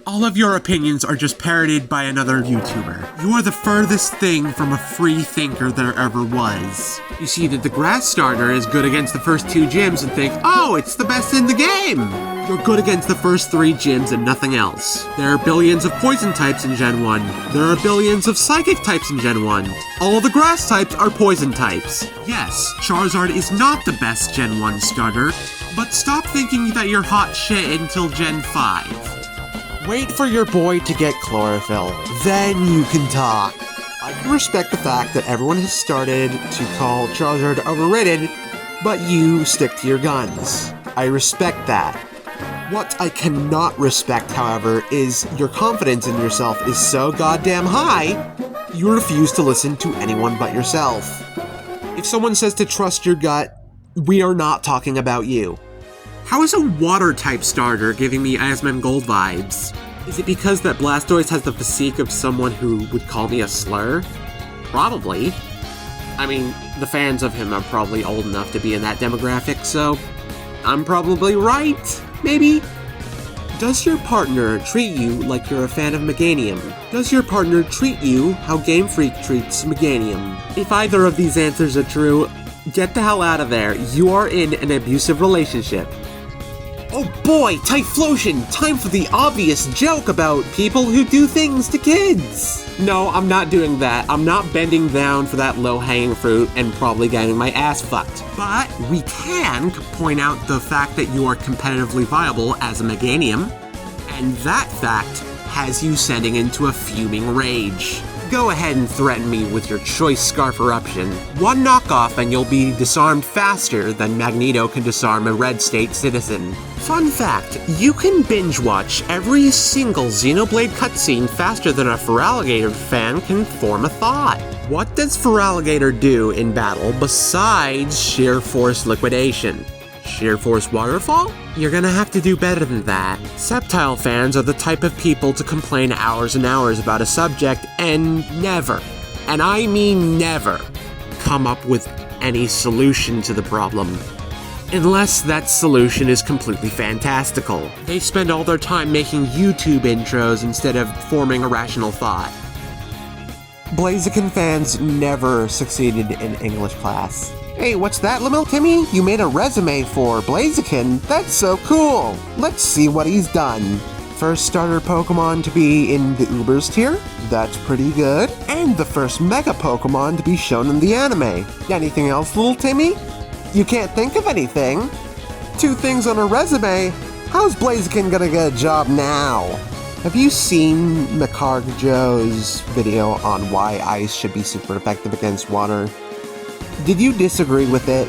All of your opinions are just parroted by another YouTuber. You are the furthest thing from a free thinker there ever was. You see that the grass starter is good against the first 2 gyms and think, oh, it's the best in the game! You're good against the first 3 gyms and nothing else. There are billions of poison types in Gen 1. There are billions of psychic types in Gen 1. All the grass types are poison types. Yes, Charizard is not the best Gen 1 starter, but stop thinking that you're hot shit until Gen 5. Wait for your boy to get chlorophyll, then you can talk. I can respect the fact that everyone has started to call Charizard overrated, but you stick to your guns. I respect that. What I cannot respect, however, is your confidence in yourself is so goddamn high, you refuse to listen to anyone but yourself. If someone says to trust your gut, we are not talking about you. How is a water-type starter giving me Asmon Gold vibes? Is it because that Blastoise has the physique of someone who would call me a slur? Probably. I mean, the fans of him are probably old enough to be in that demographic, so I'm probably right, maybe? Does your partner treat you like you're a fan of Meganium? Does your partner treat you how Game Freak treats Meganium? If either of these answers are true, get the hell out of there. You are in an abusive relationship. Oh boy, Typhlosion! Time for the obvious joke about people who do things to kids! No, I'm not doing that. I'm not bending down for that low-hanging fruit and probably getting my ass fucked. But we can point out the fact that you are competitively viable as a Meganium, and that fact has you sending into a fuming rage. Go ahead and threaten me with your choice Scarf Eruption. One knockoff and you'll be disarmed faster than Magneto can disarm a Red State citizen. Fun fact, you can binge watch every single Xenoblade cutscene faster than a Feraligatr fan can form a thought. What does Feraligatr do in battle besides sheer force liquidation? Sheer Force Waterfall? You're gonna have to do better than that. Sceptile fans are the type of people to complain hours and hours about a subject and never, and I mean never, come up with any solution to the problem. Unless that solution is completely fantastical. They spend all their time making YouTube intros instead of forming a rational thought. Blaziken fans never succeeded in English class. Hey, what's that, Lamel Timmy? You made a resume for Blaziken? That's so cool! Let's see what he's done. First starter Pokemon to be in the Ubers tier? That's pretty good. And the first Mega Pokemon to be shown in the anime. Anything else, little Timmy? You can't think of anything? 2 things on a resume? How's Blaziken gonna get a job now? Have you seen Makarjo's video on why ice should be super effective against water? Did you disagree with it?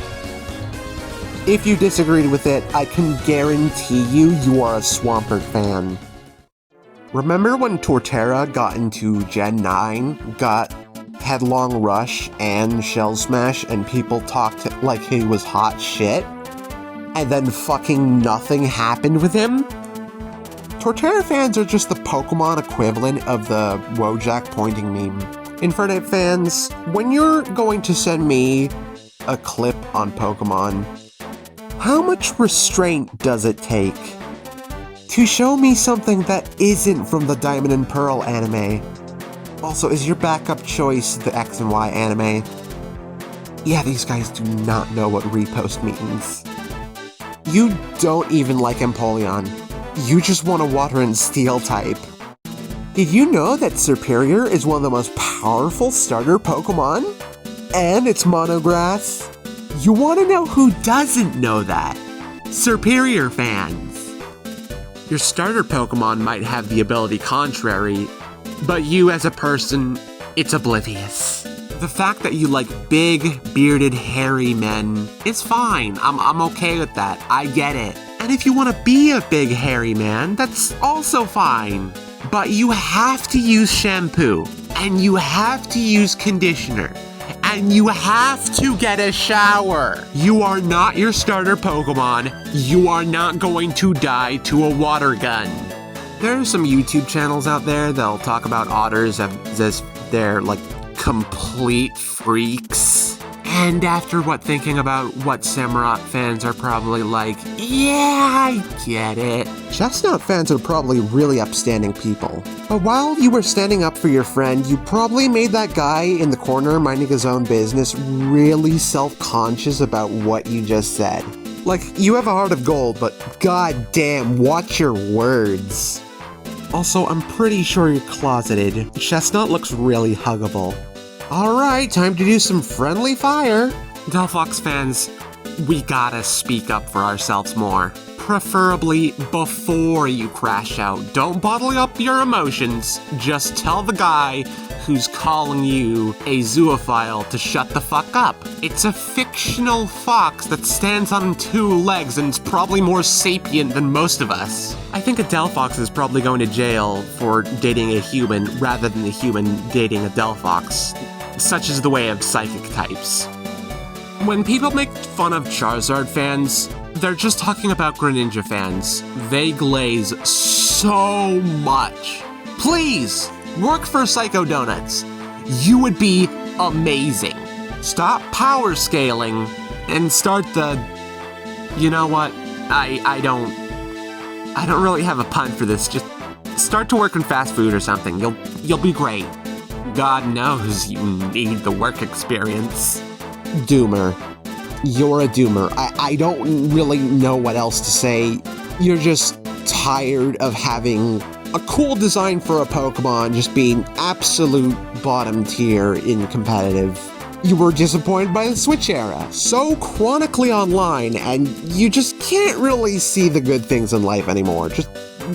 If you disagreed with it, I can guarantee you are a Swampert fan. Remember when Torterra got into Gen 9, got Headlong Rush and Shell Smash, and people talked like he was hot shit? And then fucking nothing happened with him? Torterra fans are just the Pokemon equivalent of the Wojak pointing meme. Infernape fans, when you're going to send me a clip on Pokemon, how much restraint does it take to show me something that isn't from the Diamond and Pearl anime? Also, is your backup choice the X and Y anime? Yeah, these guys do not know what repost means. You don't even like Empoleon. You just want a Water and Steel type. Did you know that Serperior is one of the most powerful starter Pokemon? And it's monograss? You want to know who doesn't know that? Serperior fans. Your starter Pokemon might have the ability contrary, but you as a person, it's oblivious. The fact that you like big, bearded, hairy men is fine. I'm okay with that. I get it. And if you want to be a big, hairy man, that's also fine. But you have to use shampoo, and you have to use conditioner, and you have to get a shower. You are not your starter Pokemon. You are not going to die to a water gun. There are some YouTube channels out there that'll talk about otters as if they're like complete freaks. And after thinking about what Samurott fans are probably like, yeah, I get it. Chestnut fans are probably really upstanding people. But while you were standing up for your friend, you probably made that guy in the corner minding his own business really self-conscious about what you just said. Like, you have a heart of gold, but goddamn, watch your words. Also, I'm pretty sure you're closeted. Chestnut looks really huggable. Alright, time to do some friendly fire. Delphox fans, we gotta speak up for ourselves more. Preferably before you crash out. Don't bottle up your emotions. Just tell the guy who's calling you a zoophile to shut the fuck up. It's a fictional fox that stands on 2 legs and is probably more sapient than most of us. I think a Delphox is probably going to jail for dating a human rather than a human dating a Delphox. Such is the way of psychic types. When people make fun of Charizard fans, they're just talking about Greninja fans. They glaze so much. Please, work for Psycho Donuts. You would be amazing. Stop power scaling and start the... You know what? I don't really have a pun for this. Just start to work in fast food or something. You'll be great. God knows you need the work experience. Doomer. You're a doomer. I don't really know what else to say. You're just tired of having a cool design for a Pokemon just being absolute bottom tier in competitive. You were disappointed by the Switch era, so chronically online, and you just can't really see the good things in life anymore. Just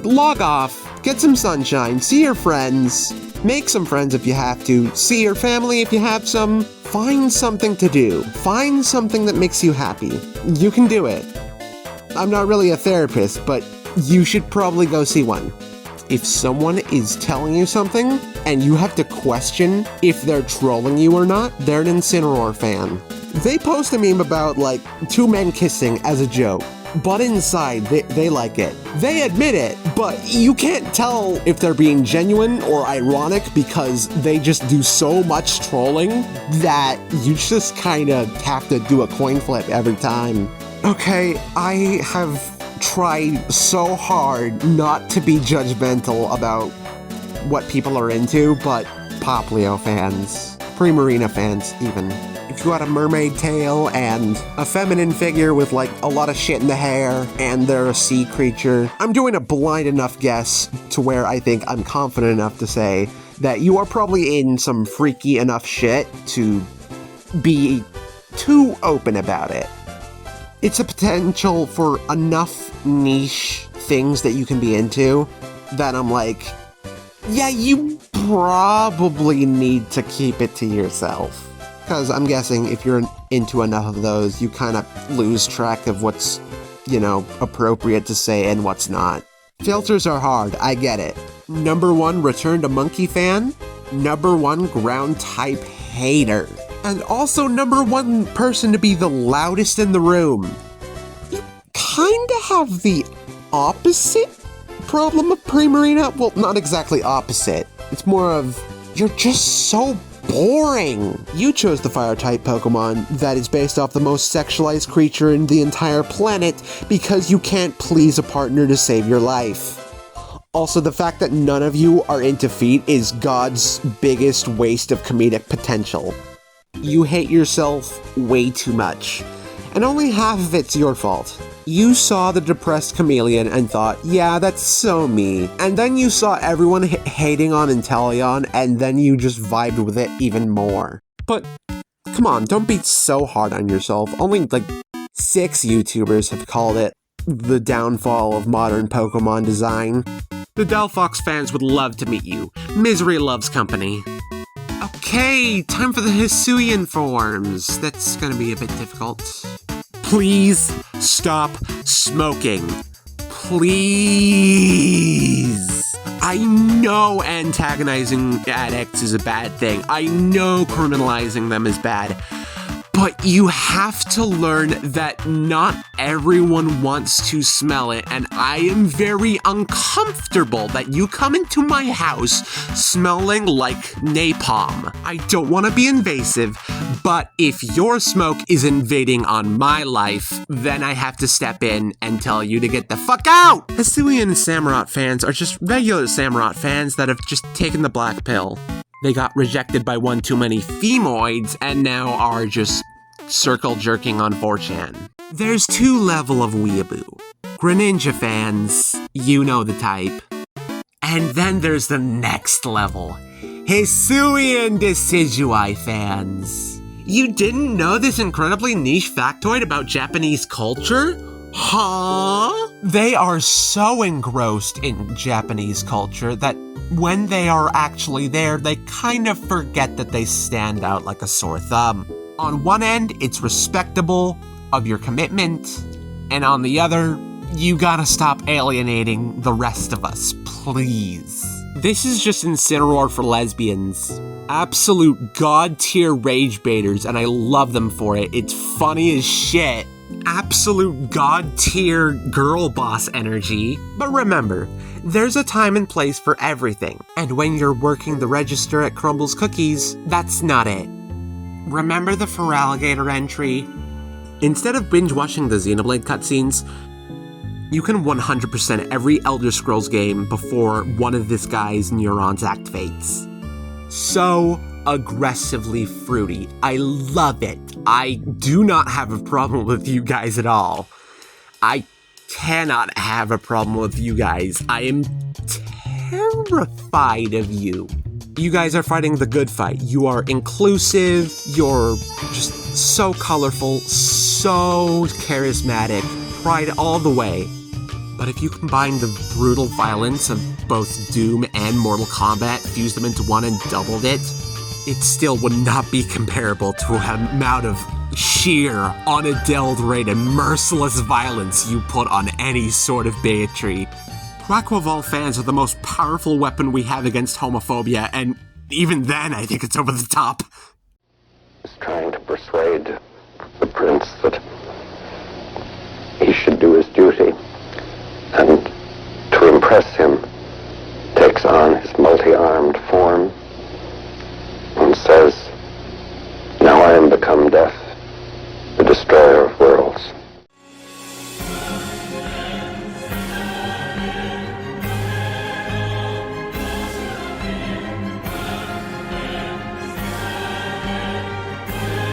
log off, get some sunshine, see your friends, make some friends if you have to, see your family if you have some, find something to do, find something that makes you happy. You can do it. I'm not really a therapist, but you should probably go see one. If someone is telling you something, and you have to question if they're trolling you or not, they're an Incineroar fan. They post a meme about, like, 2 men kissing as a joke, but inside, they like it. They admit it, but you can't tell if they're being genuine or ironic because they just do so much trolling that you just kind of have to do a coin flip every time. Okay, I have tried so hard not to be judgmental about what people are into, but Poplio fans, Primarina fans even. If you got a mermaid tail and a feminine figure with like a lot of shit in the hair and they're a sea creature, I'm doing a blind enough guess to where I think I'm confident enough to say that you are probably in some freaky enough shit to be too open about it. It's a potential for enough niche things that you can be into that I'm like, yeah, you probably need to keep it to yourself. Because I'm guessing if you're into enough of those, you kind of lose track of what's, you know, appropriate to say and what's not. Filters are hard, I get it. Number 1 Return to Monkey fan. Number 1 ground type hater. And also number 1 person to be the loudest in the room. You kinda have the opposite problem of Primarina. Well, not exactly opposite. It's more of, you're just so boring. You chose the Fire-type Pokemon that is based off the most sexualized creature in the entire planet because you can't please a partner to save your life. Also, the fact that none of you are into feet is God's biggest waste of comedic potential. You hate yourself way too much, and only half of it's your fault. You saw the depressed chameleon and thought, yeah, that's so me. And then you saw everyone hating on Inteleon, and then you just vibed with it even more. But, come on, don't be so hard on yourself. Only, like, 6 YouTubers have called it the downfall of modern Pokemon design. The Delphox fans would love to meet you. Misery loves company. Okay, time for the Hisuian forms. That's gonna be a bit difficult. Please stop smoking. Please. I know antagonizing addicts is a bad thing. I know criminalizing them is bad. But you have to learn that not everyone wants to smell it, and I am very uncomfortable that you come into my house smelling like napalm. I don't want to be invasive, but if your smoke is invading on my life, then I have to step in and tell you to get the fuck out! Hisuian Samurott fans are just regular Samurott fans that have just taken the black pill. They got rejected by one too many femoids and now are just circle jerking on 4chan. There's two levels of weeaboo. Greninja fans, you know the type. And then there's the next level. Hisuian Decidueye fans. You didn't know this incredibly niche factoid about Japanese culture? Huh? They are so engrossed in Japanese culture that when they are actually there, they kind of forget that they stand out like a sore thumb. On one end, it's respectable of your commitment, and on the other, you gotta stop alienating the rest of us, please. This is just Incineroar for lesbians. Absolute god-tier rage baiters, and I love them for it. It's funny as shit. Absolute god-tier girl boss energy. But remember, there's a time and place for everything. And when you're working the register at Crumble's Cookies, that's not it. Remember the Feraligatr entry? Instead of binge-watching the Xenoblade cutscenes, you can 100% every Elder Scrolls game before one of this guy's neurons activates. So aggressively fruity. I love it. I do not have a problem with you guys at all. I cannot have a problem with you guys. I am terrified of you. You guys are fighting the good fight. You are inclusive. You're just so colorful, so charismatic. Pride all the way. But if you combine the brutal violence of both Doom and Mortal Kombat, fuse them into one and doubled it, it still would not be comparable to an amount of sheer, unadulterated, merciless violence you put on any sort of bigotry. Quackwaval fans are the most powerful weapon we have against homophobia, and even then I think it's over the top. He's trying to persuade the prince that he should do his duty.